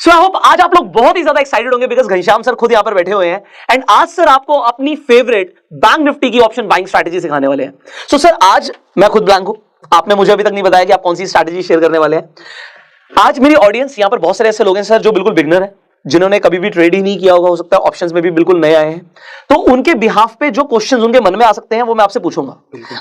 So I hope आज आप लोग बहुत ही ज्यादा एक्साइटेड होंगे बिकॉज घनश्याम सर खुद यहां पर बैठे हुए हैं एंड आज सर आपको अपनी फेवरेट बैंक निफ्टी की ऑप्शन बाइंग स्ट्रैटेजी सिखाने वाले हैं। सो सर आज मैं खुद ब्लैंक हूं, आपने मुझे अभी तक नहीं बताया कि आप कौन सी स्ट्रैटेजी शेयर करने वाले हैं। आज मेरी ऑडियंस यहां पर बहुत सारे ऐसे लोग हैं सर जो बिल्कुल बिगनर है, जिन्होंने कभी भी ट्रेड ही नहीं किया होगा, हो सकता है ऑप्शंस में भी बिल्कुल नए आए हैं, तो उनके बिहाफ पे जो क्वेश्चंस उनके मन में आ सकते हैं वो मैं आपसे पूछूंगा।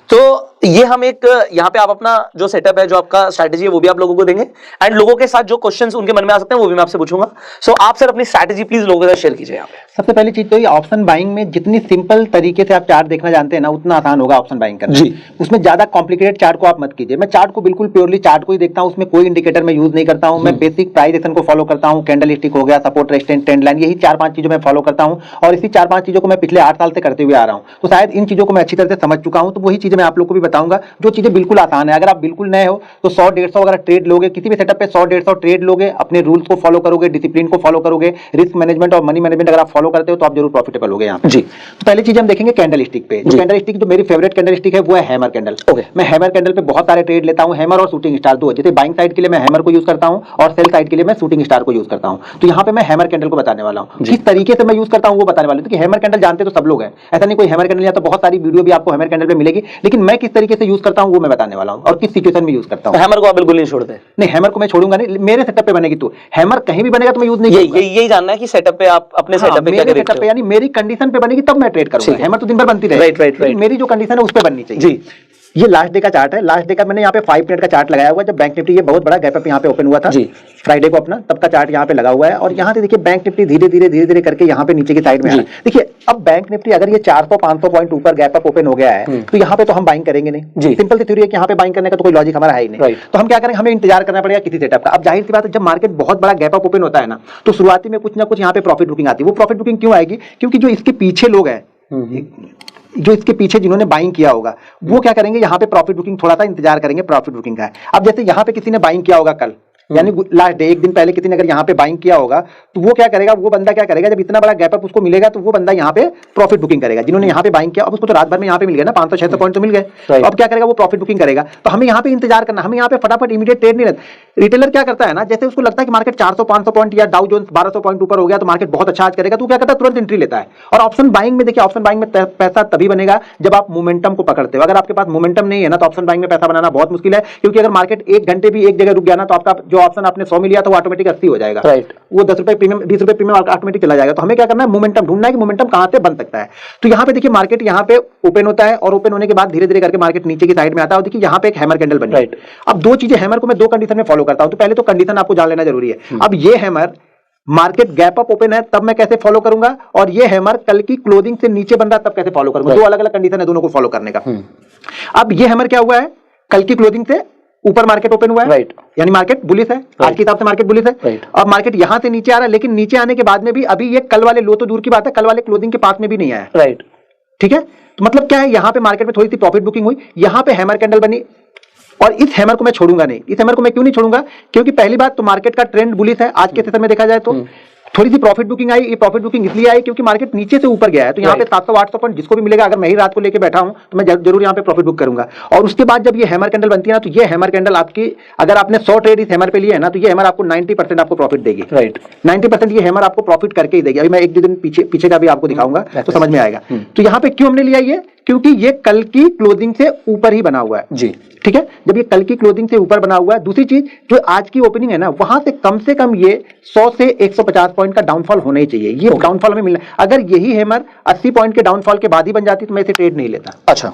तो ये हम एक यहाँ पे आप अपना जो सेटअप है, जो आपका स्ट्रैटेजी है वो भी आप लोगों को देंगे एंड लोगों के साथ जो क्वेश्चंस उनके मन में आ सकते हैं वो भी मैं आपसे पूछूंगा। सो आप सर अपनी स्ट्रैटेजी प्लीज लोगों के साथ शेयर कीजिए। यहाँ पे सबसे पहली चीज तो ये ऑप्शन बाइंग में जितनी सिंपल तरीके से आप चार्ट देखना जानते हैं ना, उतना आसान होगा ऑप्शन बाइंग करना जी। उसमें ज्यादा कॉम्प्लिकेटेड चार्ट को आप मत कीजिए। मैं चार्ट को बिल्कुल प्योरली चार्ट को ही देखता हूँ, उसमें कोई इंडिकेटर मैं यूज नहीं करता हूँ। मैं बेसिक प्राइस एक्शन को फॉलो करता हूँ, कैंडल स्टिक हो गया, सपोर्ट रेजिस्टेंस ट्रेंड लाइन, यही 4-5 चीजों में फॉलो करता हूँ और इसी 4-5 चीजों को मैं पिछले 8 साल से करते हुए आ रहा हूँ। तो शायद इन चीजों को मैं अच्छी तरह से समझ चुका हूँ, तो वही चीजें मैं आप लोग को भी बताऊंगा जो चीजें बिल्कुल आसान है। अगर आप बिल्कुल नए हो तो 100-150 अगर ट्रेड लोगे, किसी भी सेटअप पे 100-150 ट्रेड लोगे, अपने रूल्स को फॉलो करोगे, डिसिप्लिन को फॉलो करोगे, रिस्क मैनेजमेंट और मनी मैनेजमेंट अगर आप फॉलो करते हो तो आप जरूर प्रॉफिटेबल होगे यहाँ पे। जी। तो पहली चीज हम देखेंगे कैंडल स्टिक पे। जो कैंडल स्टिक, जो मेरी फेवरेट कैंडल स्टिक है वो है हैमर कैंडल। मैं हैमर कैंडल पे बहुत सारे ट्रेड लेता हूँ, हैमर और शूटिंग स्टार दो। जैसे बाइंग साइड के लिए मैं हैमर को यूज करता हूँ और सेल साइड के लिए मैं शूटिंग स्टार को यूज करता हूँ। तो यहाँ पे मैं हैमर कैंडल को बताने वाला हूँ, किस तरीके से मैं यूज करता हूँ वो बताने वाला हूँ। कि हैमर कैंडल जानते तो सब लोग हैं, ऐसा नहीं कोई हैमर कैंडल या तो बहुत सारी वीडियो भी आपको हैमर कैंडल पे मिलेगी, लेकिन मैं किस तरीके से यूज करता हूँ वो मैं बताने वाला हूँ और किस सिचुएशन में यूज करता हूँ। हैमर को आप बिल्कुल नहीं छोड़ते? नहीं, हैमर को मैं छोड़ूंगा नहीं, मेरे सेटअप पे बनेगी। तो हैमर कहीं भी बनेगा तो मैं यूज नहीं करूंगा। यही जानना है कि सेटअप पे आप अपने सेटअप पे क्या मेरे सेटअप पे यानी मेरी कंडीशन पे बनेगी तब मैं ट्रेड करूंगा। हैमर तो दिन भर बनती रहेगी। राइट। मेरी जो कंडीशन है उस पे बननी चाहिए। जी। ये लास्ट डे का चार्ट है। लास्ट डे का मैंने यहाँ पे 5 मिनट का चार्ट लगाया हुआ है। जब बैंक निफ्टी ये बहुत बड़ा गैप अप यहाँ पे ओपन हुआ था जी। फ्राइडे को अपना, तब का चार्ट यहाँ पे लगा हुआ है और यहाँ से देखिए बैंक निफ्टी धीरे धीरे करके यहाँ पे नीचे की साइड में आ रहा है। देखिए अब बैंक निफ्टी अगर ये 400-500 पॉइंट ऊपर गैप अप ओपन हो गया है तो यहाँ पे तो हम बाइंग करेंगे नहीं। सिंपल सी थ्योरी है कि यहाँ पे बाइंग करने का तो कोई लॉजिक हमारा है ही नहीं। तो हम क्या करेंगे, हमें इंतजार करना पड़ेगा किसी सेटअप का। अब जाहिर सी बात है, जब मार्केट बहुत बड़ा गैप अप ओपन होता है ना, तो शुरुआती में कुछ ना कुछ यहाँ पे प्रॉफिट बुकिंग आती है। वो प्रॉफिट बुकिंग क्यों आएगी? क्योंकि जो इसके पीछे लोग हैं, जो इसके पीछे जिन्होंने बाइंग किया होगा, वो क्या करेंगे, यहाँ पे प्रॉफिट बुकिंग थोड़ा सा इंतजार करेंगे प्रॉफिट बुकिंग का। अब जैसे यहाँ पे किसी ने बाइंग किया होगा कल, यानी लास्ट डे एक दिन पहले किसी ने अगर यहाँ पे बाइंग किया होगा, तो वो क्या करेगा, वो बंदा क्या करेगा, जब इतना बड़ा गैप अप उसको मिलेगा तो वो बंदा यहाँ पे प्रॉफिट बुकिंग करेगा। जिन्होंने यहाँ पे बाइंग किया, अब उसको तो रात भर में यहाँ पे मिल गया ना, 500-600 पॉइंट तो मिल गए। अब क्या करेगा, वो प्रॉफिट बुकिंग करेगा। तो हमें यहाँ पे इंतजार करना, हमें यहाँ पे फटाफट इमीडिएट ट्रेड नहीं रहता। रिटेलर क्या करता है ना, जैसे उसको लगता है कि मार्केट 400-500 पॉइंट या डाउ जोन्स 1200 पॉइंट ऊपर हो गया तो मार्केट बहुत अच्छा आज करेगा, तो क्या करता है, तुरंत एंट्री लेता है। और ऑप्शन बाइंग में देखिए, ऑप्शन बाइंग में पैसा तभी बनेगा जब आप मोमेंटम को पकड़ते हो। अगर आपके पास मोमेंटम नहीं है ना, तो ऑप्शन बाइंग में पैसा बनाना बहुत मुश्किल है। क्योंकि अगर मार्केट 1 घंटे भी एक जगह रुक गया ना, तो आपका जो ऑप्शन आपने 100 मिलिया तो ऑटोमेटिक 80 हो जाएगा। राइट। वो 10 रुपए प्रीमियम, 20 रुपए प्रीमियम ऑटोमेटिक चला जाएगा। तो हमें क्या करना है, मोमेंटम ढूंढना है कि मोमेंटम कहां से बन सकता है। तो यहाँ पे देखिए मार्केट यहाँ पे ओपन होता है और ओपन होने के बाद धीरे धीरे करके मार्केट नीचे की साइड में आता है और देखिए यहाँ पे एक हैमर कैंडल बनी। राइट। अब दो चीजें, हैमर को मैं 2 कंडीशन में फॉलो करता हूं। तो पहले तो कंडीशन आपको जान लेना जरूरी है। अब ये hammer market gap up open है तब मैं कैसे फॉलो करूंगा, और ये हैमर कल की क्लोजिंग से नीचे बन रहा तब कैसे फॉलो करूंगा। 2 अलग अलग कंडीशन है दोनों को फॉलो करने का। अब ये हैमर क्या हुआ है, कल की क्लोजिंग से ऊपर मार्केट ओपन हुआ है। राइट। यानी मार्केट बुलिश है। आज के हिसाब से मार्केट बुलिश है। राइट। अब मार्केट यहां से नीचे आ रहा है, लेकिन नीचे आने के बाद में भी अभी ये कल वाले लो तो दूर की बात है, कल वाले क्लोजिंग के पास में भी नहीं आया। राइट। ठीक है, तो मतलब क्या है, यहां पे मार्केट में थोड़ी सी प्रॉफिट बुकिंग हुई, यहां पे हैमर कैंडल बनी और इस हैमर को मैं छोड़ूंगा नहीं। इस हैमर को मैं क्यों नहीं छोड़ूंगा, क्योंकि पहली बात तो मार्केट का ट्रेंड बुलिश है। आज के सेशन में देखा जाए तो थोड़ी सी प्रॉफिट बुकिंग आई। ये प्रॉफिट बुकिंग इसलिए आई क्योंकि मार्केट नीचे से ऊपर गया है। तो यहाँ पे 700-800 पॉइंट जिसको भी मिलेगा, अगर मैं ही रात को लेके बैठा हूं तो मैं जरूर यहाँ पे प्रॉफिट बुक करूंगा। और उसके बाद जब ये हैमर कैंडल बनती है ना, तो ये हैमर कैंडल आपकी, अगर आपने 100 ट्रेड इस हैमर पे लिए है ना, तो ये हैमर आपको 90% आपको प्रॉफिट देगी। राइट। 90% ये हैमर आपको प्रॉफिट करके ही देगी। अभी मैं 1-2 दिन पीछे का भी आपको दिखाऊंगा तो समझ में आएगा। तो यहाँ पे क्यों हमने लिया ये, क्योंकि ये कल की क्लोजिंग से ऊपर ही बना हुआ है। जी। ठीक है, जब ये कल की क्लोजिंग से ऊपर बना हुआ है, दूसरी चीज जो आज की ओपनिंग है ना, वहां से कम ये 100 से 150 पॉइंट का डाउनफॉल होना ही चाहिए। ये डाउनफॉल हमें मिलना, अगर यही हैमर 80 पॉइंट के डाउनफॉल के बाद ही बन जाती तो मैं इसे ट्रेड नहीं लेता। अच्छा,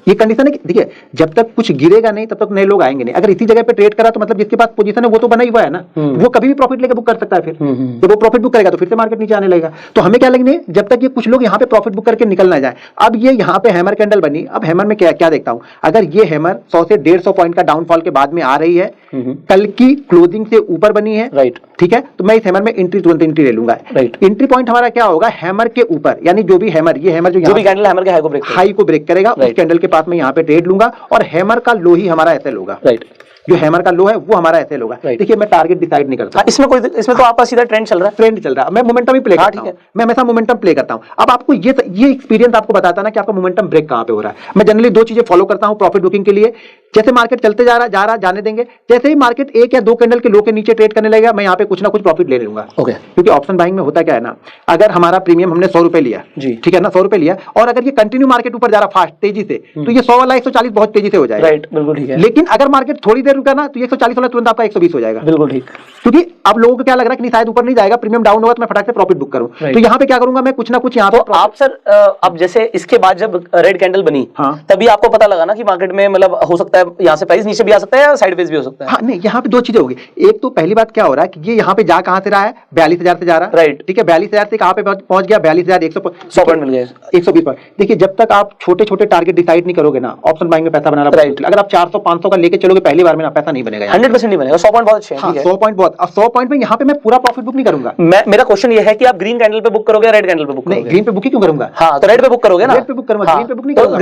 ये कंडीशन है कि देखिए, जब तक कुछ गिरेगा नहीं तब तक नए लोग आएंगे नहीं। अगर इसी जगह पे ट्रेड करा तो मतलब जिसके पास पोजीशन है वो तो बना ही हुआ है ना, वो कभी भी प्रॉफिट लेके बुक कर सकता है। फिर जब वो प्रॉफिट बुक करेगा तो फिर से मार्केट नीचे आने लगेगा। तो हमें क्या लगने, जब तक ये कुछ लोग यहाँ पे प्रॉफिट बुक करके निकल ना जाए। अब ये यहाँ पे हैमर कैंडल बनी। अब हैमर में क्या देखता हूं, अगर ये हैमर 100 से 150 पॉइंट का डाउनफॉल के बाद में आ रही है, कल की क्लोजिंग से ऊपर बनी है। राइट। ठीक है, तो मैं इस हैमर में तुरंत एंट्री ले लूंगा। राइट। एंट्री पॉइंट हमारा क्या होगा, हैमर के ऊपर, यानी जो भी हैमर, ये हैमर जो भी कैंडल हैमर के हाई को ब्रेक करेगा, उस कैंडल के पास में यहाँ पे ट्रेड लूंगा और हैमर का लो ही हमारा एसएल होगा। राइट। जो हैमर का लो है वो हमारा एसएल होगा। देखिए मैं टारगेट डिसाइड नहीं करता, इसमें तो आपका सीधा ट्रेंड चल रहा है, ट्रेंड चल रहा है, मैं मोमेंटम ही प्ले करता हूं, मैं हमेशा मोमेंटम प्ले करता हूं। अब आपको ये एक्सपीरियंस आपको बताता ना कि आपका मोमेंटम ब्रेक कहां पे हो रहा है। मैं जनरली दो चीजें फॉलो करता हूं प्रॉफिट बुकिंग के लिए। जैसे मार्केट चलते जा रहा जाने देंगे, जैसे ही मार्केट एक या दो कैंडल के लो के नीचे ट्रेड करने लगेगा, मैं यहाँ पे कुछ ना कुछ प्रॉफिट ले लूंगा। क्योंकि ऑप्शन बाइंग में होता क्या है ना, अगर हमारा प्रीमियम हमने 100 रुपए लिया, ठीक है ना, 100 रुपए लिया, और अगर ये कंटिन्यू मार्केट ऊपर जा रहा फास्ट तेजी से, तो ये 100 वाला 140 बहुत तेजी से हो जाएगा। राइट, बिल्कुल ठीक है। लेकिन अगर मार्केट थोड़ी देर रुका ना, तो 140 वाला तुरंत आपका 120 हो जाएगा। बिल्कुल ठीक। क्योंकि अब लोगों को क्या लग रहा है कि शायद ऊपर नहीं जाएगा, प्रीमियम डाउन होगा, तो मैं फटाक से प्रॉफिट बुक करूं। तो यहाँ पे क्या करूंगा मैं, कुछ ना कुछ यहाँ पे आप सर अब जैसे इसके बाद जब रेड कैंडल बनी, तभी आपको पता लगा ना कि मार्केट में मतलब हो सकता है यहाँ से प्राइस नीचे भी आ सकता है या साइडवेज भी हो सकता है। हाँ नहीं, यहाँ पे दो चीजें होगी। एक तो पहली बात क्या हो रहा है कि ये यहाँ पे जा कहां से रहा है, 42,000 से जा रहा है। राइट, ठीक है, 42,000 से कहां पे पहुंच गया, 42,100 पॉइंट मिल गया, 120 पॉइंट। देखिए जब तक आप छोटे छोटे टारगेट डिसाइड नहीं करोगे ना, ऑप्शन बाइंग में पैसा बनाना। राइट, अगर आप 400-500 का लेके चलोगे पहली बार में ना, पैसा नहीं बनेगा, 100% नहीं बनेगा। 100 पॉइंट बहुत अच्छे हैं, 100 पॉइंट बहुत। अब 100 पॉइंट में यहाँ पे मैं पूरा प्रॉफिट बुक नहीं करूंगा। मेरा क्वेश्चन ये है कि आप ग्रीन कैंडल पे बुक करोगे, रेड कैंडल पे बुक करोगे? ग्रीन पे बुक ही क्यों करूंगा? हाँ, तो रेड पे बुक करोगे ना? रेड पे बुक करूंगा, ग्रीन पे बुक नहीं करूंगा।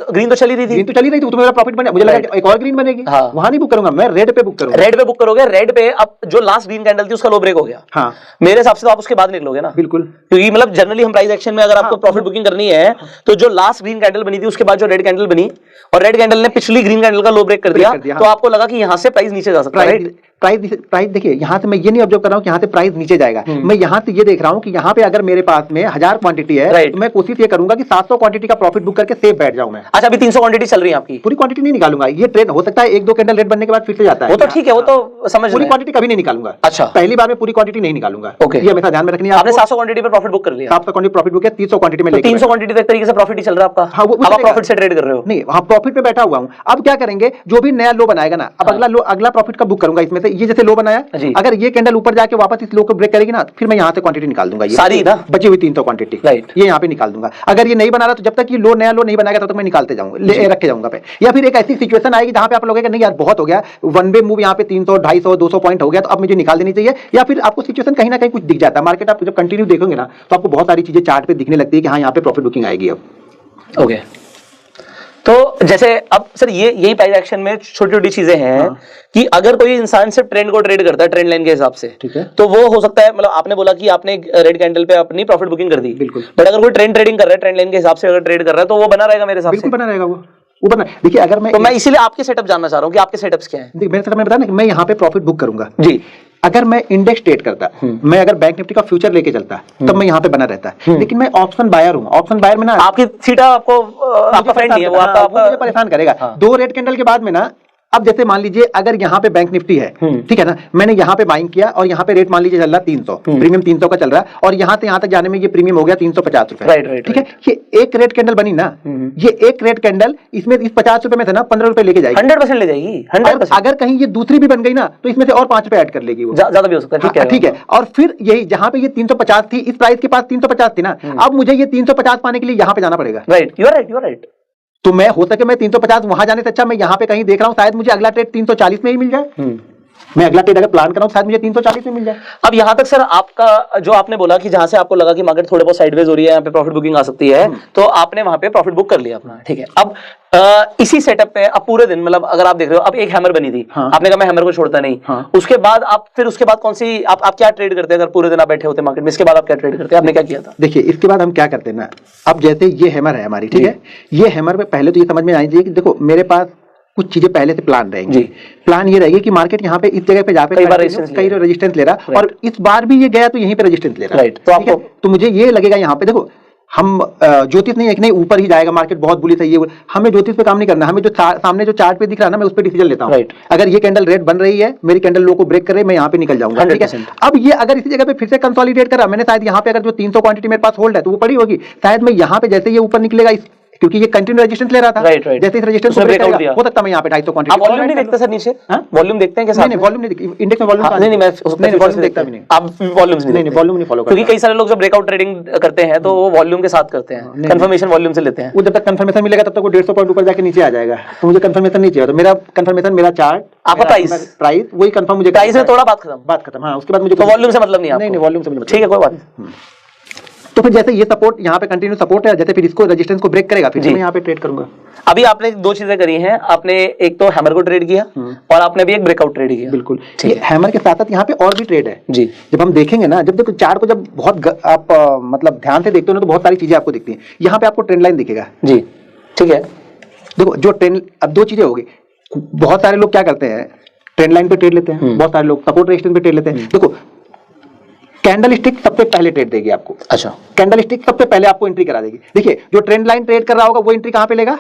ग्रीन तो चली रही थी, ग्रीन तो चली रही थी, तो मेरा प्रॉफिट बने, मुझे लगा एक और ग्रीन बनेगी, वहां नहीं बुक करूंगा, मैं रेड पे बुक करूंगा। रेड पे बुक करोगे, रेड पे अब जो लास्ट ग्रीन कैंडल थी उसका लो ब्रेक हो गया। हाँ, मेरे हिसाब से तो आप उसके बाद निकलोगे ना? बिल्कुल, क्योंकि मतलब जनरली हम प्राइस एक्शन में अगर आपको प्रॉफिट बुकिंग करनी है, तो जो लास्ट ग्रीन कैंडल बनी थी उसके बाद जो रेड कैंडल बनी, और रेड कैंडल ने पिछली ग्रीन कैंडल का लो ब्रेक कर दिया, तो आपको लगा कि यहां से प्राइस नीचे जा सकता है। प्राइस देखिए, यहाँ से मैं ये नहीं ऑब्जर्व कर रहा हूँ कि यहाँ से प्राइस नीचे जाएगा, मैं यहाँ से ये देख रहा हूँ कि यहाँ पे अगर मेरे पास में 1000 क्वांटिटी है, तो मैं कोशिश ये करूंगा कि 700 क्वांटिटी का प्रॉफिट बुक करके सेफ बैठ जाऊं मैं। अच्छा, अभी 300 क्वांटिटी चल रही है आपकी? पूरी क्वांटिटी नहीं निकालूंगा, ये ट्रेड हो सकता है एक दो कैंडल रेड बनने के बाद फिर से जाता है, वो तो ठीक है, वो तो समझ, पूरी क्वांटिटी कभी नहीं निकालूंगा। अच्छा, पहली बार में पूरी क्वांटिटी नहीं निकालूंगा, ये हमेशा ध्यान में रखनी है। आपने 700 क्वांटिटी पर प्रॉफिट बुक कर लिया, 700 क्वांटिटी प्रॉफिट बुक है, 300 क्वांटिटी में, 300 क्वांटिटी तक तरीके से प्रॉफिट ही चल रहा है आपका। हाँ, वो प्रॉफिट से ट्रेड कर रहे हो? नहीं, वहां प्रॉफिट पे बैठा हुआ हूँ। अब क्या करेंगे, जो भी नया लो बनाएगा ना, अब अगला प्रॉफिट का बुक करूंगा इसमें से। ये जैसे लो बनाया, अगर ये कैंडल ऊपर जाके वापस इस लो को ब्रेक करेगी ना, फिर मैं यहाँ से क्वांटिटी निकाल दूंगा, ये सारी ना बची हुई 300 क्वांटिटी, ये यहाँ पे निकाल दूंगा। अगर ये नहीं बना रहा, तो जब तक ये नया लो नहीं बनाएगा, तब तक मैं निकालते जाऊंगा, रखे जाऊंगा पे। या फिर एक ऐसी सिचुएशन आएगी जहां पे आप लोगों नहीं यार बहुत हो गया, वन वे मूव यहाँ पे 300, 250, 200 पॉइंट हो गया, तो अब मुझे निकाल देनी चाहिए। या फिर आपको सिचुएशन कहीं ना कहीं कुछ दिख जाता है, मार्केट आप जब कंटिन्यू देखोगे ना, तो आपको बहुत सारी चीजें चार्ट पे दिखने लगती है कि हाँ यहाँ पे प्रॉफिट बुकिंग आएगी अब। ओके, तो जैसे अब सर यही प्राइस एक्शन में छोटी छोटी चीजें हैं कि अगर कोई इंसान सिर्फ ट्रेंड को ट्रेड करता है ट्रेंड लाइन के हिसाब से, ठीक है, तो वो हो सकता है, मतलब आपने बोला कि आपने रेड कैंडल पे अपनी प्रॉफिट बुकिंग कर दी, बिल्कुल, बट अगर कोई ट्रेडिंग कर रहा है, ट्रेंड लाइन के हिसाब से अगर ट्रेड कर रहा है, तो वो बना रहेगा मेरे हिसाब से? बिल्कुल बना रहेगा वो बना। देखिए अगर मैं इसीलिए आपके सेटअप जानना चाह रहा हूँ कि आपके सेटअप्स क्या हैं। मेरे सेटअप में बताया ना कि मैं यहाँ पे प्रॉफिट बुक करूंगा जी। अगर मैं इंडेक्स ट्रेड करता, मैं अगर बैंक निफ्टी का फ्यूचर लेके चलता, तब मैं यहाँ पे बना रहता। लेकिन मैं ऑप्शन बायर हूँ, ऑप्शन बायर में ना आपकी सीटा आपको आपका फ्रेंड नहीं है, वो आपका मुझे परेशान करेगा। दो रेड कैंडल के बाद में ना, अब जैसे मान लीजिए अगर यहाँ पे बैंक निफ्टी है, ठीक है ना, मैंने यहाँ पे बाइंग किया और यहाँ पे रेट मान लीजिए चल रहा 300, प्रीमियम 300 का चल रहा है, और यहाँ से यहाँ तक जाने में ये प्रीमियम हो गया 350 रुपए, राइट, ठीक है। ये एक रेट कैंडल बनी ना, ये एक रेट कैंडल इसमें इस 50 रुपए में से ना 15 रुपए लेके जाएगी, 100% ले जाएगी, 100%। अगर कहीं ये दूसरी भी बन गई ना, तो इसमें से और 5 रुपए ऐड कर लेगी, ज्यादा भी हो सकता है, ठीक है। और फिर यही जहाँ पे ये 350 थी, इस प्राइस के पास 350 थी ना, अब मुझे ये 350 पाने के लिए यहाँ पे जाना पड़ेगा, राइट, यू आर राइट। तो मैं हो सके मैं 350 वहां जाने से अच्छा मैं यहाँ पे कहीं देख रहा हूँ, शायद मुझे अगला ट्रेड 340 में ही मिल जाए। मैं अगला ट्रेड अगर प्लान कर रहा हूँ, शायद मुझे 340 में मिल जाए। अब यहाँ तक सर आपका जो आपने बोला कि जहां से आपको लगा कि मार्केट थोड़े बहुत साइडवेज हो रही है, यहाँ पे प्रॉफिट बुकिंग आ सकती है, तो आपने वहां पे प्रॉफिट बुक कर लिया अपना, ठीक है। अब इसी सेटअप पे अब पूरे दिन, मतलब अगर आप देख रहे हो, अब एक हैमर बनी थी, आपने कहा मैं हैमर को छोड़ता नहीं, उसके बाद आप फिर उसके बाद कौन सी आप क्या ट्रेड करते हैं? अगर पूरे दिन आप बैठे होते मार्केट में, इसके बाद आप क्या ट्रेड करते हैं? आपने क्या किया था? देखिए इसके बाद हम क्या करते हैं ना, अब जैसे ये हैमर है हमारी, ठीक है, ये हैमर में पहले तो ये समझ में आनी चाहिए कि देखो मेरे पास कुछ चीजें पहले से प्लान रहेंगी। प्लान ये रहेगी कि मार्केट यहाँ पे इस जगह पे जाके कई रेजिस्टेंस ले रहा, और इस बार भी ये गया तो यहीं पे रेजिस्टेंस ले रहा, तो आपको तो मुझे ये लगेगा यहाँ पे, देखो हम ज्योतिष नहीं है कि नहीं ऊपर ही जाएगा मार्केट, बहुत बुलिश है ये, हमें ज्योतिष पे काम नहीं करना, हमें जो सामने जो चार्ट पे दिख रहा है ना, मैं उस पर डिसीजन लेता हूँ। अगर ये कैंडल रेड बन रही है, मेरी कैंडल लो को ब्रेक कर रही है, मैं यहाँ पे निकल जाऊंगा, ठीक है। अब ये अगर इसी जगह पे फिर से कंसोलिडेट करा, मैंने शायद यहाँ पे अगर जो 300 क्वांटिटी मेरे पास होल्ड है तो वो पड़ी होगी, शायद मैं यहाँ पे जैसे ये ऊपर निकलेगा, क्योंकि ये कंटिन्यू रेजिस्टेंस ले रहा था, जैसे इस रेजिस्टेंस को ब्रेक करेगा, हो सकता है मैं यहाँ पे 250 क्वांटिटी। आप वॉल्यूम नहीं देखते सर नीचे? वॉल्यूम देखते हैं कैसे? नहीं वॉल्यूम नहीं, इंडेक्स में वॉल्यूम नहीं मैं वॉल्यूम देखता भी नहीं। आप वॉल्यूम्स नहीं, वॉल्यूम नहीं फॉलो करते, क्योंकि कई सारे लोग जब ब्रेकआउट ट्रेडिंग करते हैं तो वो वॉल्यूम के साथ करते हैं, कंफर्मेशन वॉल्यूम से लेते हैं। वो जब तक कंफर्मेशन मिलेगा तब तक वो 150 पॉइंट ऊपर जाके नीचे आ जाएगा, तो मुझे कंफर्मेशन नहीं चाहिए, तो मेरा कंफर्मेशन, मेरा चार्ट, आपका प्राइस वही कंफर्म मुझे, प्राइस में थोड़ा बात खत्म। हाँ, उसके बाद मुझे वॉल्यूम से मतलब नहीं, नहीं वॉल्यूम से मुझे, ठीक है कोई बात नहीं। तो फिर जैसे ये सपोर्ट यहाँ पे कंटिन्यू सपोर्ट है, जैसे फिर इसको रेजिस्टेंस को ब्रेक करेगा, फिर मैं यहाँ पे ट्रेड करूंगा। अभी आपने दो चीजें करी हैं, आपने एक तो हैमर को ट्रेड किया और आपने भी एक ब्रेकआउट ट्रेड किया। बिल्कुल, ये हैमर के साथ साथ यहाँ पे और भी ट्रेड है जी। जब हम देखेंगे ना, जब देखो चार्ट को जब बहुत आप मतलब ध्यान से देखते हो ना, तो बहुत सारी चीजें आपको दिखती हैं। यहाँ पे आपको ट्रेंड लाइन दिखेगा जी, ठीक है। देखो जो ट्रेंड, अब दो चीजें होगी, बहुत सारे लोग क्या करते हैं, ट्रेंड लाइन पे ट्रेड लेते हैं, बहुत सारे लोग सपोर्ट रेजिस्टेंस पे ट्रेड लेते हैं। देखो कैंडल स्टिक सबसे पहले ट्रेड देगी आपको। अच्छा, कैंडल स्टिक सबसे पहले आपको एंट्री करा देगी। देखिए जो ट्रेंड लाइन ट्रेड कर रहा होगा वो एंट्री कहां पे लेगा,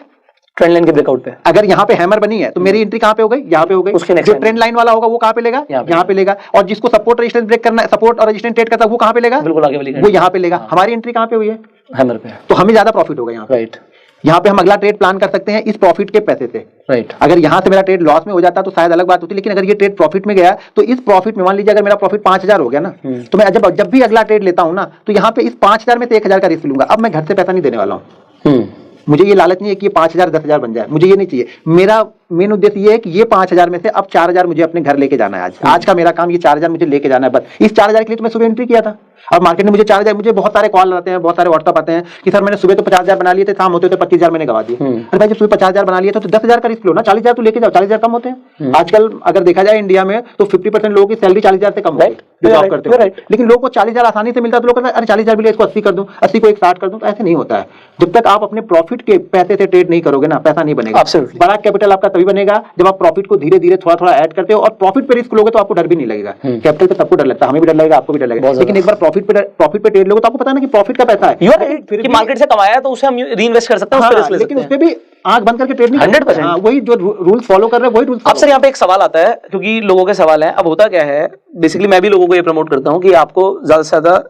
ट्रेंड लाइन के ब्रेकआउट पे। अगर यहाँ पे हैमर बनी है तो मेरी एंट्री कहां पे हो गई, यहाँ पे हो गई। उसके next जो line ट्रेंड लाइन वाला होगा वो कहां पे लेगा, यहाँ पे लेगा। और जिसको सपोर्ट रेजिस्टेंस ब्रेक करना है, सपोर्ट और रेजिस्टेंस ट्रेड करता है, वो कहां पे लेगा, बिल्कुल आगे वाली वो यहाँ पे लेगा। हमारी एंट्री कहां पे हुई है, हैमर पे, तो हमें ज्यादा प्रॉफिट होगा यहाँ पे। राइट। यहाँ पे हम अगला ट्रेड प्लान कर सकते हैं इस प्रॉफिट के पैसे से। राइट। अगर यहाँ से मेरा ट्रेड लॉस में हो जाता तो शायद अलग बात होती, लेकिन अगर ये ट्रेड प्रॉफिट में गया तो इस प्रॉफिट में मान लीजिए अगर मेरा प्रॉफिट 5,000 हो गया ना, तो मैं जब भी अगला ट्रेड लेता हूँ ना, तो यहाँ पे इस 5,000 में से 1,000 का रिस्क लूंगा। अब मैं घर से पैसा नहीं देने वाला हूँ। मुझे ये लालच नहीं है कि ये 5,000 10,000 बन जाए, मुझे ये नहीं चाहिए। मेरा मेन उद्देश्य ये है कि ये 5,000 में से अब 4,000 मुझे अपने घर लेके जाना है। आज का मेरा काम ये 4,000 मुझे लेके जाना है बस। इस 4,000 के लिए तो मैं सुबह एंट्री किया था। और मार्केट में मुझे 4,000, मुझे बहुत सारे कॉल आते हैं, बहुत सारे व्हाट्सअप आते हैं कि सर मैंने सुबह तो 50,000 बना लिए थे, शाम होते तो 25,000 मैंने गवा दिए। अरे भाई जब सुबह 50,000 बना लिए तो 10,000 का रिस्क लो ना, 40,000 तो लेके जाओ, 40,000 कम होते हैं। आजकल अगर देखा जाए इंडिया में तो 50% लोगों की सैलरी 40,000 से कम होती है जो जॉब करते हैं। लेकिन लोगों को 40,000 आसानी से मिलता है तो लोग कहते हैं अरे 40,000 मिले, इसको 80 कर दूं, 80 को एक 60 कर दूं। तो ऐसे नहीं होता है। जब तक आप अपने प्रॉफिट के पैसे से ट्रेड नहीं करोगे ना, पैसा नहीं बनेगा। बड़ा कैपिटल आपका तभी बनेगा जब आप प्रॉफिट को धीरे धीरे थोड़ा थोड़ा ऐड करते हो, और प्रॉफिट पे रिस्क लोगे तो आपको डर भी नहीं लगेगा। कैपिटल पे सबको डर लगता है, हमें भी डर लगेगा, आपको भी डर लगेगा, लेकिन एक बार प्रॉफिट पे ट्रेड लोगे तो आपको पता ना कि प्रॉफिट का पैसा है, फिर मार्केट से कमाया है तो उसे हम रीइन्वेस्ट कर सकते हैं, उस पे रिस्क ले सकते हैं। लेकिन उसपे भी आंख बंद करके ट्रेड नहीं 100%। वही जो रूल्स फॉलो कर रहे हैं वही रूल्स। अब सर यहाँ पे एक सवाल आता है, क्योंकि लोगों के सवाल हैं। अब होता क्या है, बेसिकली मैं भी लोगों को ये प्रमोट करता हूँ कि आपको ज्यादा से ज्यादा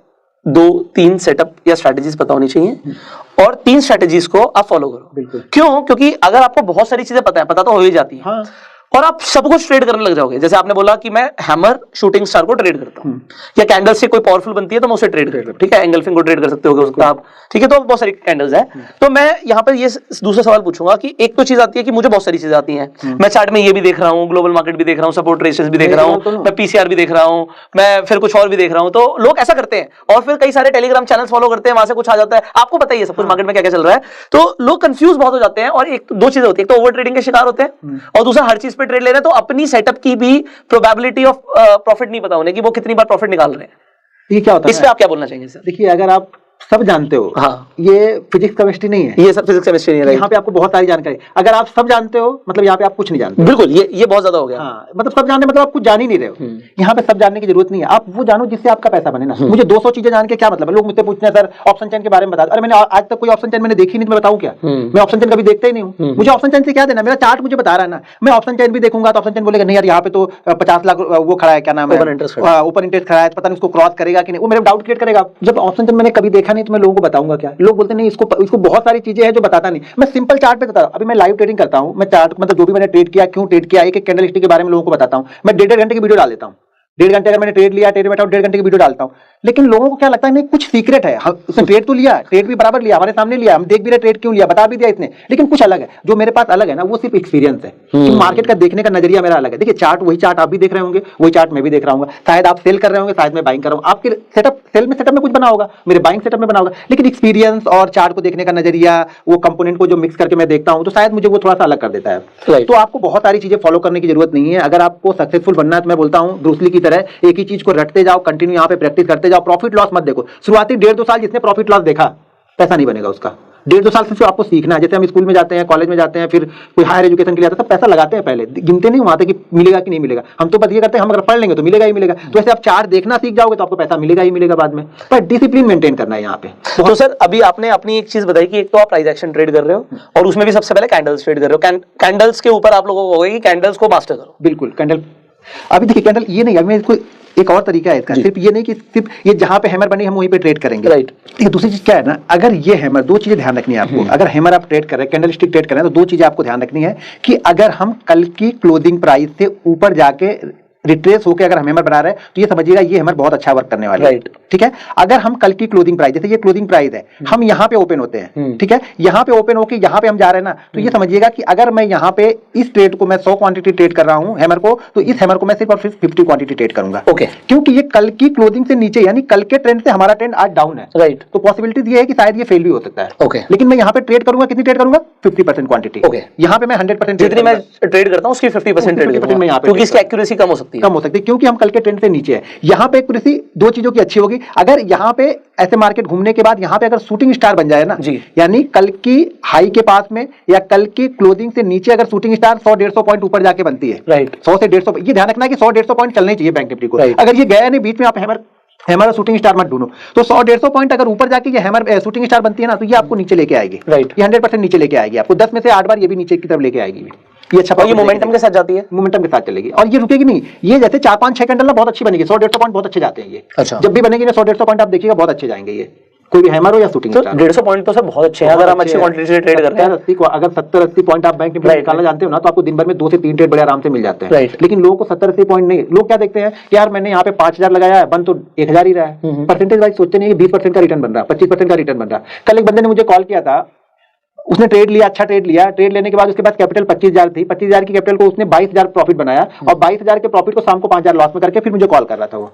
2-3 सेटअप या स्ट्रेटेजीज पता होनी चाहिए, और 3 स्ट्रेटेजीज को आप फॉलो करो। बिल्कुल। क्यों? क्योंकि अगर आपको बहुत सारी चीजें पता तो हो ही जाती है। हाँ। और आप सब कुछ ट्रेड करने लग जाओगे। जैसे आपने बोला कि मैं हैमर शूटिंग स्टार को ट्रेड करता हूं, या कैंडल से कोई पावरफुल बनती है तो मैं उसे ट्रेड करता हूं, ठीक है। एंगल्फिंग को ट्रेड कर सकते हो उसका आप, ठीक है। तो बहुत सारी कैंडल्स है। तो मैं यहाँ पर ये दूसरा सवाल पूछूंगा कि एक तो चीज आती है कि मुझे बहुत सारी चीजें आती हैं, मैं चार्ट में ये भी देख रहा हूँ, ग्लोबल मार्केट भी देख रहा हूँ, सपोर्ट रेजिस्टेंस भी देख रहा हूँ, मैं पीसीआर भी देख रहा हूँ, मैं फिर कुछ और भी देख रहा हूँ। तो लोग ऐसा करते हैं, और फिर कई सारे टेलीग्राम चैनल फॉलो करते हैं, वहां से कुछ आ जाता है। आपको पता ही है सब कुछ मार्केट में क्या क्या चल रहा है। तो लोग कंफ्यूज बहुत हो जाते हैं, और एक दो चीजें होती है, एक तो ओवर ट्रेडिंग के शिकार होते हैं, और दूसरा हर चीज पे ट्रेड ले रहे हैं, तो अपनी सेटअप की भी प्रोबेबिलिटी ऑफ प्रॉफिट नहीं पता उन्हें कि वो कितनी बार प्रॉफिट निकाल रहे हैं। ये क्या होता है, इस पे आप क्या बोलना चाहेंगे सर? देखिए अगर आप सब जानते हो, हाँ, ये फिजिक्स केमिस्ट्री नहीं है, ये सब फिजिक्स केमिस्ट्री नहीं है। यहाँ पे आपको बहुत सारी जानकारी, अगर आप सब जानते हो मतलब यहाँ पे आप कुछ नहीं जानते। बिल्कुल, ये बहुत ज्यादा हो गया। हाँ, मतलब सब जानने मतलब आप कुछ जान ही नहीं रहे हो। यहाँ पे सब जानने की जरूरत नहीं है, आप वो जानो जिससे आपका पैसा बने ना। मुझे 200 चीजें जान के क्या मतलब है? लोग मुझसे पूछते हैं सर ऑप्शन चेन के बारे में बता दो। अरे मैंने आज तक कोई ऑप्शन चेन मैंने देखी नहीं, मैं बताऊँ क्या? मैं ऑप्शन चेन कभी देखता ही नहीं हूँ। मुझे ऑप्शन चेन से क्या देना, मेरा चार्ट मुझे बता रहा है ना। मैं ऑप्शन चेन भी देखूंगा तो ऑप्शन चेन बोलेगा नहीं यार यहाँ पे तो 50 लाख वो खड़ा है, क्या नाम है, ओपन इंटरेस्ट खड़ा है, पता नहीं उसको क्रॉस करेगा कि नहीं, वो मेरे डाउट क्रिएट करेगा। जब ऑप्शन चेन मैंने कभी देखा नहीं तो मैं लोगों को बताऊंगा क्या? लोग बोलते नहीं इसको बहुत सारी चीजें हैं जो बताता नहीं। मैं सिंपल चार्ट पे बताता हूं। अभी मैं लाइव ट्रेडिंग करता हूं, मैं चार्ट मतलब जो भी मैंने ट्रेड किया, क्यों ट्रेड किया, एक एक कैंडल स्टिक के बारे में लोगों को बताता हूं। मैं 1.5 घंटे की वीडियो डाल देता हूं। 1.5 घंटे अगर मैंने ट्रेड लिया, ट्रेड में बैठा 1.5 घंटे की वीडियो डालता हूं। लेकिन लोगों को क्या लगता है नहीं कुछ सीक्रेट है, उसने ट्रेड तो लिया, ट्रेड भी बराबर लिया, हमारे सामने लिया, हम देख भी रहे ट्रेड क्यों लिया, बता भी दिया इसने, लेकिन कुछ अलग है। जो मेरे पास अलग है ना, वो सिर्फ एक्सपीरियंस है, मार्केट का देखने का नजरिया मेरा अलग है। देखिए चार्ट वही चार्ट आप भी देख रहे होंगे, वही चार्ट मैं भी देख रहा हूँ। शायद आप सेल कर रहे होंगे, शायद मैं बाइंग कर रहा हूँ। आपके सेटअप सेल में सेटअप में कुछ बना होगा, मेरे बाइंग सेटअप में बना होगा, लेकिन एक्सपीरियंस और चार्ट को देखने का नजरिया, वो कंपोनेंट को जो मिक्स करके मैं देखता हूँ, तो शायद मुझे वो थोड़ा सा अलग कर देता है। तो आपको बहुत सारी चीजें फॉलो करने की जरूरत नहीं है। अगर आपको सक्सेसफुल बनना है तो मैं बोलता हूँ ब्रूस ली की तरह एक ही चीज को रटते जाओ, कंटिन्यू यहाँ पे प्रैक्टिस करते जाओ। प्रॉफिट लॉस मत देखो। शुरुआती 1.5-2 साल जिसने प्रॉफिट लॉस देखा, पैसा नहीं बनेगा उसका। 1.5-2 साल से आपको सीखना है। जैसे हम स्कूल में जाते हैं, कॉलेज में जाते हैं, फिर कोई हायर एजुकेशन के लिए जाते हैं, पैसा लगाते हैं, पहले गिनते नहीं वहां तक कि मिलेगा कि नहीं मिलेगा। हम तो बस ये करते हैं हम अगर पढ़ लेंगे तो मिलेगा ही मिलेगा। तो ऐसे आप चार्ट देखना सीख जाओगे तो आपको पैसा मिलेगा ही मिलेगा बाद में। पर डिसिप्लिन मेंटेन करना है यहाँ पे। तो सर अभी आपने अपनी एक चीज बताई कि एक तो आप प्राइस एक्शन ट्रेड कर रहे हो, और उसमें भी सबसे पहले कैंडल्स ट्रेड कर रहे हो। कैंडल्स के ऊपर आप लोगों को होगा कि कैंडल्स को मास्टर करो। बिल्कुल, कैंडल अभी देखिए कैंडल ये नहीं, अभी इसको एक और तरीका है इसका। सिर्फ ये नहीं कि सिर्फ ये जहां पे हैमर बनी हम वहीं पे ट्रेड करेंगे, राइट। ये दूसरी चीज क्या है ना, अगर ये हैमर, दो चीजें ध्यान रखनी है आपको। अगर हैमर आप ट्रेड कर रहे हैं, कैंडल स्टिक ट्रेड कर रहे हैं, तो दो चीजें आपको ध्यान रखनी है कि अगर हम कल की क्लोजिंग प्राइस से ऊपर जाके रिट्रेस होकर अगर हम हैमर बना रहे हैं तो ये समझिएगा ये हैमर बहुत अच्छा वर्क करने वाला है। राइट। ठीक है, अगर हम कल की क्लोजिंग प्राइस, जैसे ये क्लोजिंग प्राइस है, हम यहाँ पे ओपन होते हैं, ठीक है, यहाँ पे ओपन होके यहाँ पे हम जा रहे हैं ना, तो ये समझिएगा कि अगर मैं यहाँ पे इस ट्रेड को मैं 100 क्वांटिटी ट्रेड कर रहा हूँ हैमर को, तो इस हैमर को मैं सिर्फ और सिर्फ 50 क्वांटिटी ट्रेड करूंगा। ओके। क्योंकि ये कल की क्लोजिंग से नीचे, यानी कल के ट्रेंड से हमारा ट्रेंड आज डाउन है। राइट। तो पॉसिबिलिटीज ये है कि शायद ये फेल भी हो सकता है। ओके। लेकिन मैं यहाँ पे ट्रेड करूंगा, कितनी ट्रेड करूंगा? 50% क्वांटिटी। ओके। यहाँ पे मैं 100% जितनी मैं ट्रेड करता हूँ उसकी 50% ट्रेड करूंगा, यहाँ पे, क्योंकि इसकी एक्यूरेसी कम हो सकती है। कम हो सकती है क्योंकि हम कल के ट्रेंड से नीचे है। यहाँ पे एक्यूरेसी दो चीजों की अच्छी होगी, अगर यहाँ पे ऐसे मार्केट घूमने के बाद यहाँ पे अगर शूटिंग स्टार बन जाए ना जी, यानी कल की हाई के पास में या कल की क्लोजिंग से नीचे अगर शूटिंग स्टार 100-150 पॉइंट ऊपर जाके बनती है, राइट, 100 से 150, ये ध्यान रखना है कि 100-150 पॉइंट चलने चाहिए बैंक निफ्टी को। अगर ये गया नहीं बीच में, आप हैमर शूटिंग स्टार मत ढूंढो, तो 100-150 पॉइंट अगर ऊपर जाके ये हैमर शूटिंग स्टार बनती है ना, तो ये आपको नीचे लेके आएगी। राइट, ये 100% नीचे लेके आएगी आपको, 10 में से 8 बार ये भी नीचे की तरफ लेके आएगी। ये अच्छा, ये मोमेंटम के साथ जाती है, मोमेंटम के साथ चलेगी और ये रुकेगी नहीं। ये जैसे 4-5-6 कैंडल ना बहुत अच्छी बनेगी, 100-150 पॉइंट बहुत अच्छे जाते हैं ये। अच्छा, जब भी बनेगी ना 100-150 पॉइंट आप देखिएगा बहुत अच्छे जाएंगे ये, कोई भी हैमर हो या शूटिंग स्टार। 150 पॉइंट तो सर बहुत अच्छे हैं अगर हम अच्छी क्वांटिटी से ट्रेड करते हैं। 80 अगर 70-80 पॉइंट आप बैंक निफ्टी निकालना जानते हो ना, तो आपको दिन भर में 2 से 3 ट्रेड बड़े आराम से मिल जाते हैं। लेकिन लोगों को 70-80 पॉइंट नहीं, लोग क्या देखते हैं यार मैंने यहाँ पे 5000 लगाया है, बन तो 1000 ही रहा है। परसेंटेज वाइज सोचते नहीं 20% का रिटर्न बन रहा है, 25% का रिटर्न बन रहा है। कल एक बंदे ने मुझे कॉल किया था, उसने ट्रेड लिया, अच्छा ट्रेड लिया, ट्रेड लेने के बाद उसके पास कैपिटल 25,000 थी, 25,000 की कैपिटल को उसने 22,000 प्रॉफिट बनाया और 22,000 के प्रॉफिट को शाम को 5,000 लॉस में करके फिर मुझे कॉल कर रहा था वो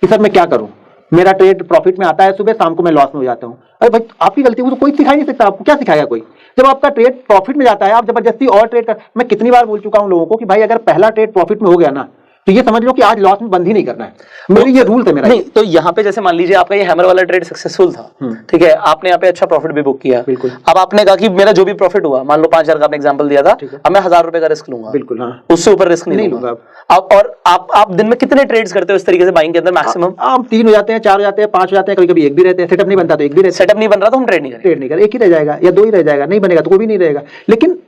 कि सर मैं क्या करूं, मेरा ट्रेड प्रॉफिट में आता है सुबह, शाम को मैं लॉस में हो जाता हूं। अरे भाई आपकी गलती, वो तो कोई सिखा नहीं सकता, आपको क्या सिखाएगा कोई? जब आपका ट्रेड प्रॉफिट में जाता है आप जबरदस्ती और ट्रेड कर। मैं कितनी बार बोल चुका हूं लोगों को कि भाई अगर पहला ट्रेड प्रॉफिट में हो गया ना, तो ये समझ लो कि आज लॉस में बंद ही नहीं करना है, मेरी ये रूल है मेरा। नहीं तो यहाँ पे जैसे मान लीजिए आपका ये हैमर वाला ट्रेड सक्सेसफुल था, ठीक है, आपने यहाँ पे अच्छा प्रॉफिट भी बुक किया, बिल्कुल। अब आपने कहा कि मेरा जो भी प्रॉफिट हुआ, मान लो 5,000 का आपने एग्जांपल दिया था, अब मैं 1,000 रुपए का रिस्क लूंगा, बिल्कुल, हाँ, उससे ऊपर रिस्क नहीं लूंगा। और आप दिन में कितने ट्रेड्स करते हो इस तरीके से बाइंग के अंदर मैक्सिमम? आप 3 हो जाते हैं, 4 हो जाते हैं, 5 हो जाते हैं, कभी-कभी 1 भी रहते हैं। सेटअप नहीं बनता तो 1 भी रहता है। सेटअप नहीं बन रहा तो हम ट्रेड नहीं करें, 1 ही रह जाएगा या 2 ही रह जाएगा, नहीं बनेगा तो कोई भी नहीं रहेगा। लेकिन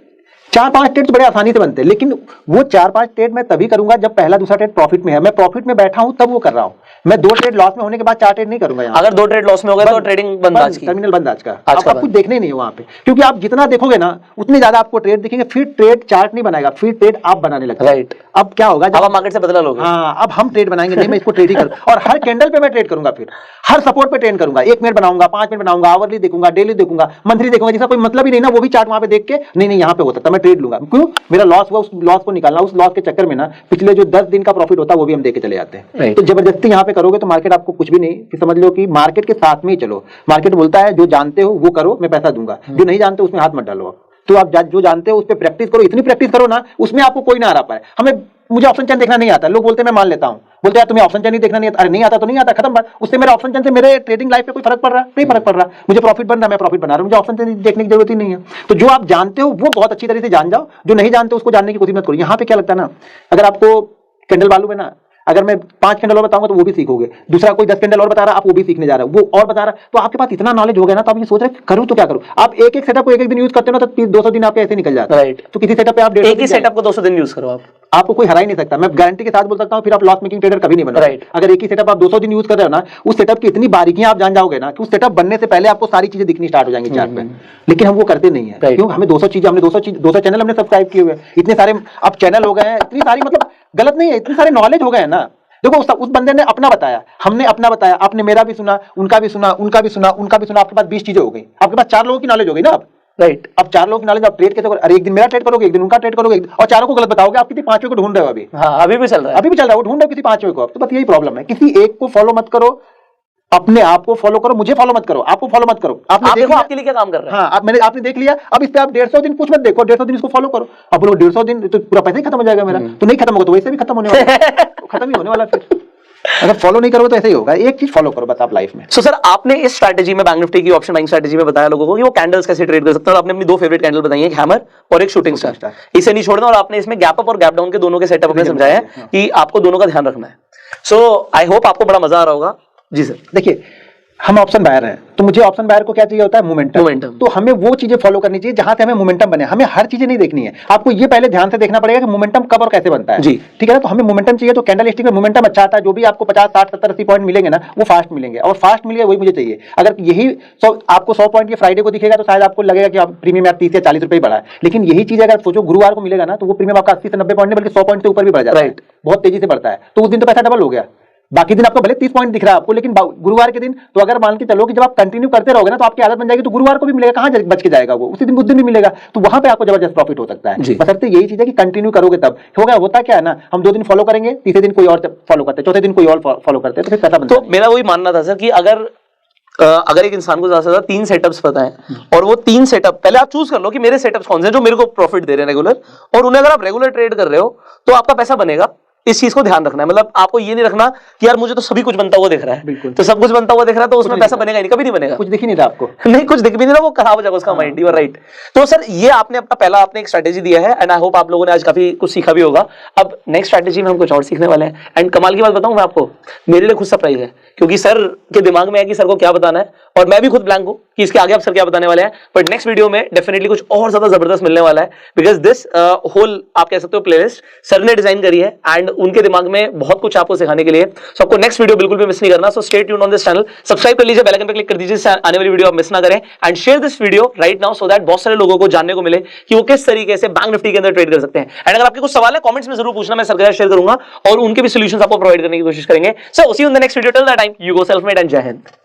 4-5 ट्रेड बड़े आसानी से बनते हैं, लेकिन वो 4-5 ट्रेड मैं तभी करूंगा जब पहला दूसरा ट्रेड प्रॉफिट में है। मैं प्रॉफिट में बैठा हूं तब वो कर रहा हूं। मैं 2 ट्रेड लॉस में होने के बाद 4 ट्रेड नहीं करूंगा। अगर 2 ट्रेड लॉस में हो गए तो ट्रेडिंग बंद, आज की टर्मिनल बंद आज का। आपको कुछ देखने ही नहीं है वहां पे, क्योंकि आप जितना देखोगे ना उतनी ज्यादा आपको ट्रेड दिखेंगे, फिर ट्रेड चार्ट नहीं बनाएगा, फिर ट्रेड आप बनाने लगेगा। राइट, अब क्या होगा जब आप मार्केट से बदला लोगे, हाँ अब हम ट्रेड बनाएंगे, नहीं मैं इसको ट्रेड ही करूं और हर कैंडल पे मैं ट्रेड करूंगा, फिर हर सपोर्ट पे ट्रेड करूंगा, 1 मिनट बनाऊंगा, 5 मिनट बनाऊंगा, आवरली देखूंगा, डेली देखूंगा, मंथली देखूंगा, जिसका कोई मतलब ही नहीं ना, वो भी चार्ट वहां पे देख के नहीं यहाँ पे होता था मैं ट्रेड लूंगा। क्यों? मेरा लॉस हुआ, उस लॉस को निकालना, उस लॉस के चक्कर में ना पिछले जो 10 दिन का प्रॉफिट होता है वो भी हम देके चले जाते हैं। तो जबरदस्ती यहाँ पे करोगे तो मार्केट आपको कुछ भी नहीं, कि समझ लो कि मार्केट के साथ में ही चलो। मार्केट बोलता है जो जानते हो वो करो, मैं पैसा दूंगा, जो नहीं जानते उसमें हाथ मत डालो। तो आप जो जानते हो उस पर प्रैक्टिस करो, इतनी प्रैक्टिस करो ना उसमें आपको कोई ना हरा पाए। मुझे ऑप्शन चेन देखना नहीं आता, लोग बोलते हैं मैं मान लेता हूं, बोलते हैं तुम्हें ऑप्शन चेन नहीं देखना नहीं आता। अरे नहीं आता तो नहीं आता, खत्म बात। उससे मेरा ऑप्शन चेन से मेरे ट्रेडिंग लाइफ पे कोई फर्क पड़ रहा है? नहीं फर्क पड़ रहा। मुझे प्रॉफिट बन रहा है, मैं प्रॉफिट बना रहा हूं, मुझे ऑप्शन चेन देखने की जरूरत ही नहीं है। तो जो आप जानते हो वो बहुत अच्छी तरह से जान जाओ, जो नहीं जानते उसको जानने की कोशिश मत करो। यहाँ पे क्या लगता है ना, अगर आपको कैंडल मालूम है ना, अगर मैं 5 कैंडल और बताऊंगा तो वो भी सीखोगे, दूसरा कोई 10 कैंडल और बता रहा है आप वो भी सीखने जा रहे हो, वो और बता रहा है, तो आपके पास इतना नॉलेज हो गया ना, तो आप ये सोच रहे करूं तो क्या करूं। आप एक सेटअप को एक दिन यूज करते हो ना, तो 200 दिन आपके ऐसे निकल जाता है। राइट, तो किसी सेटअप पे आप एक ही सेटअप को 200 दिन यूज करो, आपको कोई हरा ही नहीं सकता। मैं गारंटी के साथ बोल सकता हूं, फिर आप लॉस मेकिंग ट्रेडर कभी नहीं बनोगे। राइट, अगर एक ही सेटअप आप 200 दिन यूज कर रहे हो ना, उस सेटअप की इतनी बारीकियां आप जान जाओगे ना कि उस सेटअप बनने से पहले आपको सारी चीजें दिखनी स्टार्ट हो जाएंगी चार्ट पे। लेकिन हम वो करते नहीं है, क्यों? हमें 200 चैनल हमने सब्सक्राइब किए हुए, इतने सारे अब चैनल हो गए हैं, इतनी सारी, मतलब गलत नहीं है, इतने सारे नॉलेज हो गए हैं ना। देखो उस बंदे ने अपना बताया, हमने अपना बताया, आपने मेरा भी सुना, उनका भी सुना, उनका भी सुना, उनका भी सुना, आपके पास 20 चीजें हो गई, आपके पास 4 लोगों की नॉलेज हो गई ना। अब राइट, अब 4 लोगों की नॉलेज, आप ट्रेड कैसे करोगे? अरे एक दिन मेरा ट्रेड करोगे, एक दिन उनका ट्रेड करोगे, और चारों को गलत बताओगे। आप किसी 5वें को ढूंढ रहे हो अभी। हाँ, अभी भी चल रहा है, अभी भी चल रहा है, वो ढूंढ रहे हो किसी 5वें को। अब तो बस यही प्रॉब्लम है, किसी एक को फॉलो मत करो, अपने आप को फॉलो करो, मुझे फॉलो मत करो, आपको फॉलो मत करो। आपने देखो आपके लिए क्या काम कर रहा है। हाँ, आपने देख लिया, अब इस पे आप 150 दिन कुछ मत देखो, 150 दिन इसको फॉलो करो। अब बोलो 150 दिन तो पूरा पैसा ही खत्म हो जाएगा मेरा, तो नहीं खत्म होगा तो वैसे भी खत्म होने वाला है, खत्म ही होने वाला फिर। अगर फॉलो नहीं करोगे तो ऐसे ही होगा। एक चीज फॉलो करो बस आप लाइफ में। सो सर आपने इस स्ट्रैटेजी में, बैंक निफ्टी की ऑप्शन बाइंग स्ट्रैटेजी में बताया लोगों को कि वो कैंडल्स कैसे ट्रेड कर सकते हैं, और आपने अपनी 2 फेवरेट कैंडल बताई है, एक हैमर और एक शूटिंग स्टार। इसे नहीं छोड़ना, और आपने इसमें गैप अप और गैप डाउन के दोनों के सेटअप में समझाया है कि आपको दोनों का ध्यान रखना है। सो आई होप आपको बड़ा मजा आ रहा होगा। जी सर, देखिए हम ऑप्शन बायर हैं, तो मुझे ऑप्शन बायर को क्या चाहिए होता है? मोमेंटम। तो हमें वो चीजें फॉलो करनी चाहिए जहां से हमें मोमेंटम बने। हमें हर चीजें नहीं देखनी है, आपको ये पहले ध्यान से देखना पड़ेगा कि मोमेंटम कब और कैसे बनता है जी। ठीक है ना। तो हमें मोमेंटम चाहिए, तो कैंडल स्टिक में मोमेंटम अच्छा आता है, जो भी आपको 50 60 70 80 पॉइंट मिलेंगे ना, वो फास्ट मिलेंगे, और फास्ट मिलेगा वही मुझे चाहिए। अगर यही आपको 100 पॉइंट ये फ्राइडे को दिखेगा तो शायद आपको लगेगा कि प्रीमियम 30 या 40 रुपए बढ़ा है, लेकिन यही चीज अगर सोचो गुरुवार को मिलेगा ना, तो वो प्रीमियम आपका 80 से 90 पॉइंट नहीं बल्कि 100 पॉइंट से ऊपर भी बढ़ जाता है, बहुत तेजी से बढ़ता है। तो उस दिन तो पैसा डबल हो गया। बाकी दिन आपको भले 30 पॉइंट दिख रहा है आपको, लेकिन गुरुवार के दिन तो अगर मान के चलो कि जब आप कंटिन्यू करते रहोगे ना, तो आपकी आदत बन जाएगी, तो गुरुवार को भी मिलेगा, कहां बच के जाएगा वो, उसी दिन उस दिन भी मिलेगा, तो वहां पे आपको जबरदस्त प्रॉफिट हो सकता है। बशर्ते यही चीज है कि कंटिन्यू करोगे तब होगा। होता क्या है ना, हम 2 दिन फॉलो करेंगे, तीसरे दिन कोई और फॉलो करते हैं, चौथे दिन कोई और फॉलो करते हैं, तो फिर पैसा बनता है। तो मेरा वही मानना था सर कि अगर एक इंसान को ज्यादा से ज्यादा 3 सेटअप्स पता है, और वो 3 सेटअप पहले आप चूज कर लो कि मेरे सेटअप्स कौन से हैं जो मेरे को प्रॉफिट दे रहे हैं रेगुलर, और उन्हें अगर आप रेगुलर ट्रेड कर रहे हो तो आपका पैसा बनेगा। इस चीज को ध्यान रखना है, मतलब आपको ये नहीं रखना कि यार मुझे तो सभी कुछ बनता हुआ दिख रहा है, बिल्कुल। तो सब कुछ बनता हुआ दिख रहा है तो उसमें पैसा बनेगा ही नहीं, कभी नहीं बनेगा। कुछ दिख ही नहीं रहा आपको नहीं, कुछ दिख भी नहीं रहा, वो खराब हो जाएगा उसका mind. You are right. So sir ये आपने अपना पहला आपने एक स्ट्रेटेजी दिया है, एंड आई होप आप लोगों ने आज काफी कुछ सीखा भी होगा। अब नेक्स्ट स्ट्रेटेजी में हम कुछ और सीखने वाले हैं, एंड कमाल की बात बताऊं मैं आपको, मेरे लिए खुद सरप्राइज है, क्योंकि सर के दिमाग में है कि सर को क्या बताना है, और मैं भी खुद ब्लैंक हूं कि इसके आगे आप सर क्या बताने वाले हैं। बट नेक्स्ट वीडियो में डेफिनेटली कुछ और ज्यादा जबरदस्त मिलने वाला है, बिकॉज दिस होल आप कह सकते हो प्लेलिस्ट सर ने डिजाइन करी है, एंड उनके दिमाग में बहुत कुछ आपको सिखाने के लिए। सो आपको नेक्स्ट वीडियो बिल्कुल भी मिस नहीं करना। So stay tuned on this channel, subscribe कर लीजिए, बेल आइकन पे क्लिक कर दीजिए, आने वाली वीडियो आप मिस ना करें, and share this video right now so that बहुत सारे लोगों को जानने को मिले कि वो किस तरीके से बैंक निफ्टी के अंदर ट्रेड कर सकते हैं। एंड अगर आपके कुछ सवाल है कमेंट्स में जरूर पूछना, मैं सर के साथ शेयर करूंगा और उनके भी सॉल्यूशंस आपको प्रोवाइड करने की कोशिश करेंगे। So see you in the next video, till that time you go self made and Jai Hind.